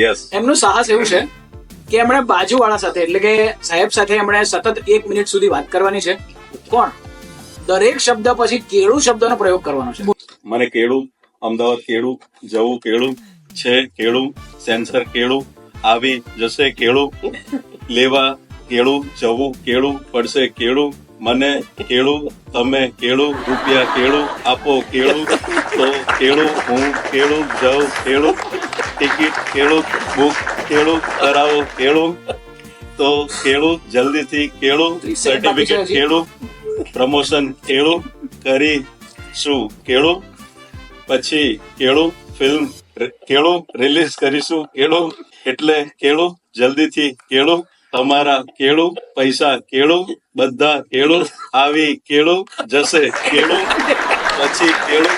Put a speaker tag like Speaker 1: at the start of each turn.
Speaker 1: Yes.
Speaker 2: એમનું સાહસ એવું છે કે એમણે બાજુવાળા સાથે એટલે કે સાહેબ સાથે એમણે સતત 1 મિનિટ સુધી વાત કરવાની છે. કોણ દરેક શબ્દ પછી કેળું શબ્દનો પ્રયોગ કરવાનો છે.
Speaker 1: મને કેળું, અમદાવાદ કેળું, જવું કેળું, છે કેળું, સેન્સર કેળું, આવી જશે કેળું, લેવા કેળું, જવું કેળું, પડશે કેળું, મને કેળું, તમે કેળું, રૂપિયા કેળું, આપો કેળું, તો કેળું, હું કેળું, જવું કેળું, ટિકિટ કેળું, બુક કેળું, કરાવો કેળું, તો કેળું, જલ્દીથી કેળું,
Speaker 2: 30 સેકન્ડ બાકી છે
Speaker 1: સર્ટિફિકેટ
Speaker 2: હજી.
Speaker 1: કેળું, પ્રમોશન કેળું, કરીશું કેળું, પછી કેળું, ફિલ્મ કેળું, રિલીઝ કરીશું કેળું, એટલે કેળું, જલ્દીથી કેળું, તમારા કેળું, પૈસા કેળું, બધા કેળું, આવી કેળું, જશે કેળું, પછી કેળું,